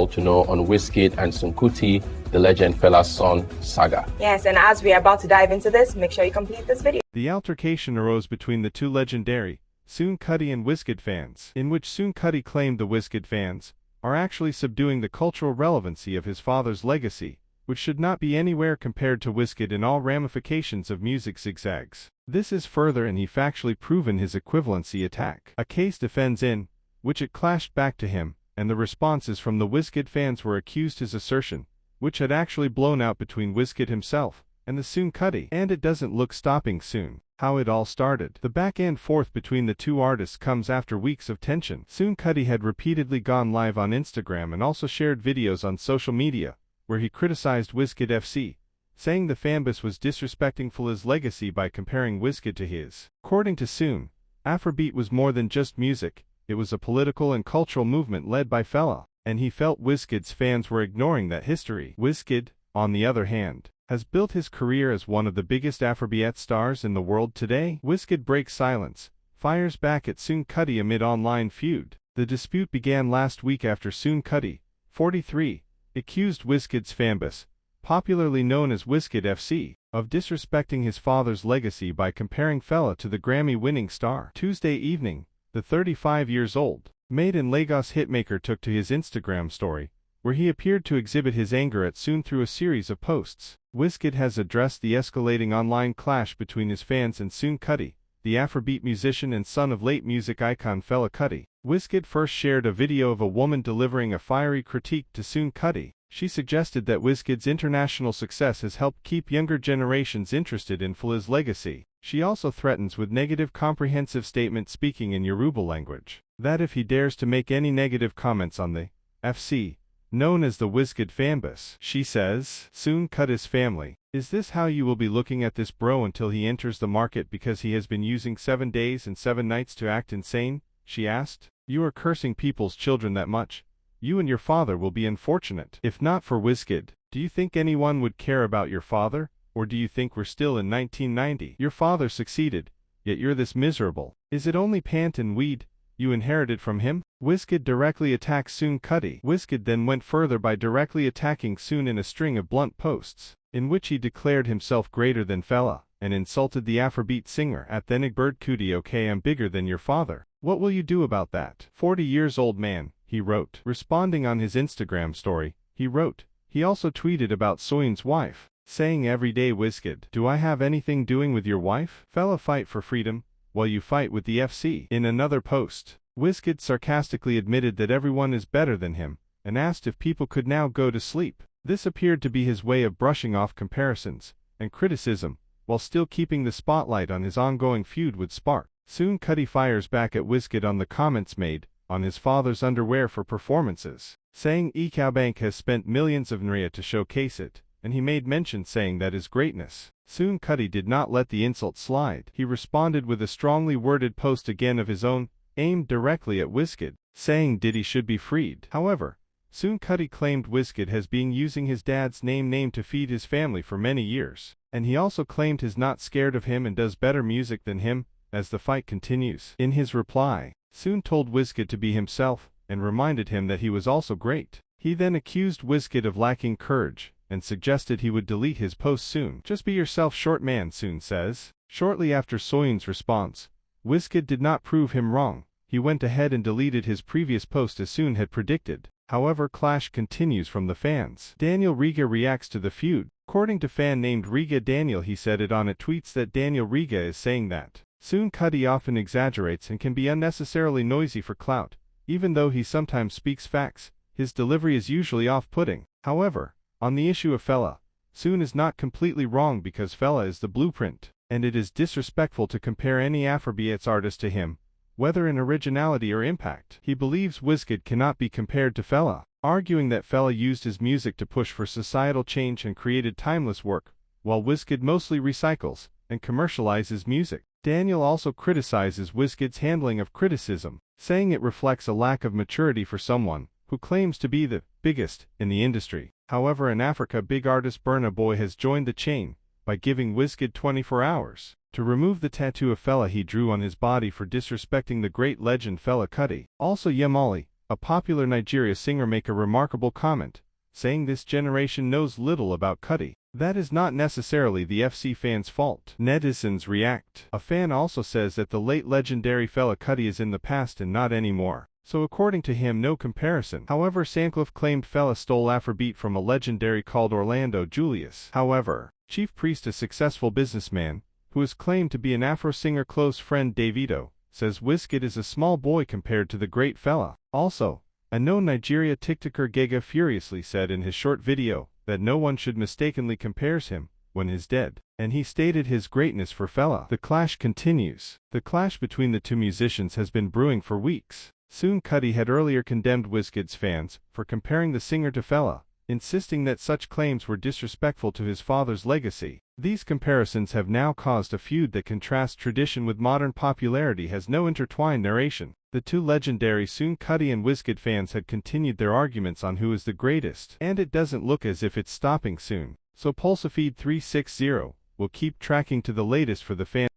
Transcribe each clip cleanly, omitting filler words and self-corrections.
all to know on Wizkid and Seun Kuti, the legend Fela's son saga. Yes, and as we are about to dive into this, make sure you complete this video. The altercation arose between the two legendary Seun Kuti and Wizkid fans, in which Seun Kuti claimed the Wizkid fans are actually subduing the cultural relevancy of his father's legacy, which should not be anywhere compared to Wizkid in all ramifications of music zigzags. This is further and he factually proven his equivalency attack. A case defends in which it clashed back to him, and the responses from the Wizkid fans were accused his assertion, which had actually blown out between Wizkid himself and the Seun Kuti. And it doesn't look stopping soon. How it all started. The back and forth between the two artists comes after weeks of tension. Seun Kuti had repeatedly gone live on Instagram and also shared videos on social media, where he criticized Wizkid FC, saying the fanbase was disrespecting Fela's legacy by comparing Wizkid to his. According to Seun, Afrobeat was more than just music, it was a political and cultural movement led by Fela, and he felt Wizkid's fans were ignoring that history. Wizkid, on the other hand, has built his career as one of the biggest Afrobeat stars in the world today. Wizkid breaks silence, fires back at Seun Kuti amid online feud. The dispute began last week after Seun Kuti, 43, accused Wizkid's fanbase, popularly known as Wizkid FC, of disrespecting his father's legacy by comparing Fela to the Grammy-winning star. Tuesday evening, the 35 years old, made in Lagos hitmaker took to his Instagram story, where he appeared to exhibit his anger at Seun through a series of posts. Wizkid has addressed the escalating online clash between his fans and Seun Kuti, the Afrobeat musician and son of late music icon Fela Kuti. Wizkid first shared a video of a woman delivering a fiery critique to Seun Kuti. She suggested that Wizkid's international success has helped keep younger generations interested in Fela's legacy. She also threatens with negative comprehensive statement speaking in Yoruba language, that if he dares to make any negative comments on the FC, known as the Wizkid fanbase, she says, Seun Kuti's family, is this how you will be looking at this bro until he enters the market because he has been using 7 days and 7 nights to act insane? She asked. You are cursing people's children that much. You and your father will be unfortunate. If not for Wizkid, do you think anyone would care about your father? Or do you think we're still in 1990? Your father succeeded, yet you're this miserable. Is it only pant and weed you inherited from him? Wizkid directly attacks Seun Kuti. Wizkid then went further by directly attacking Seun in a string of blunt posts, in which he declared himself greater than Fela, and insulted the Afrobeat singer at Seun Kuti. Okay, I'm bigger than your father. What will you do about that? 40 years old man, he wrote. Responding on his Instagram story, he wrote, he also tweeted about Seun's wife, saying every day Wizkid, do I have anything doing with your wife? Fela fight for freedom, while you fight with the FC. In another post, Wizkid sarcastically admitted that everyone is better than him, and asked if people could now go to sleep. This appeared to be his way of brushing off comparisons and criticism, while still keeping the spotlight on his ongoing feud with Spark. Seun Kuti fires back at Wizkid on the comments made on his father's underwear for performances, saying Ecobank has spent millions of Naira to showcase it, and he made mention saying that is greatness. Seun Kuti did not let the insult slide. He responded with a strongly worded post again of his own, aimed directly at Wizkid, saying Diddy should be freed. However, Seun Kuti claimed Wizkid has been using his dad's name to feed his family for many years, and he also claimed he's not scared of him and does better music than him, as the fight continues. In his reply, Seun told Wizkid to be himself, and reminded him that he was also great. He then accused Wizkid of lacking courage, and suggested he would delete his post soon. Just be yourself, short man, Seun says. Shortly after Seun's response, Wizkid did not prove him wrong. He went ahead and deleted his previous post as Seun had predicted. However, clash continues from the fans. Daniel Riga reacts to the feud. According to fan named Riga Daniel, he said it on a tweets that Daniel Riga is saying that Seun Kuti often exaggerates and can be unnecessarily noisy for clout. Even though he sometimes speaks facts, his delivery is usually off-putting. However, on the issue of Fela, Seun is not completely wrong because Fela is the blueprint, and it is disrespectful to compare any Afrobeats artist to him, whether in originality or impact. He believes Wizkid cannot be compared to Fela, arguing that Fela used his music to push for societal change and created timeless work, while Wizkid mostly recycles and commercializes music. Daniel also criticizes Wizkid's handling of criticism, saying it reflects a lack of maturity for someone who claims to be the biggest in the industry. However, in Africa, big artist Burna Boy has joined the chain by giving Wizkid 24 hours to remove the tattoo of Fela he drew on his body for disrespecting the great legend Fela Kuti. Also, Yemali, a popular Nigeria singer, make a remarkable comment, saying this generation knows little about Kuti. That is not necessarily the FC fans' fault. Netizens react. A fan also says that the late legendary Fela Kuti is in the past and not anymore. So according to him, no comparison. However, Sandcliffe claimed Fela stole Afrobeat from a legendary called Orlando Julius. However, Chief Priest, a successful businessman, who is claimed to be an Afro singer close friend Davido, says Wizkid is a small boy compared to the great Fela. Also, a known Nigeria TikToker Gega furiously said in his short video that no one should mistakenly compares him when he's dead, and he stated his greatness for Fela. The clash continues. The clash between the two musicians has been brewing for weeks. Seun Kuti had earlier condemned Wizkid's fans for comparing the singer to Fela, insisting that such claims were disrespectful to his father's legacy. These comparisons have now caused a feud that contrasts tradition with modern popularity, has no intertwined narration. The two legendary Seun Kuti and Wizkid fans had continued their arguments on who is the greatest, and it doesn't look as if it's stopping soon. So Pulsafeed 360 will keep tracking to the latest for the fans.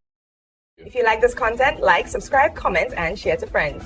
If you like this content, like, subscribe, comment, and share to friends.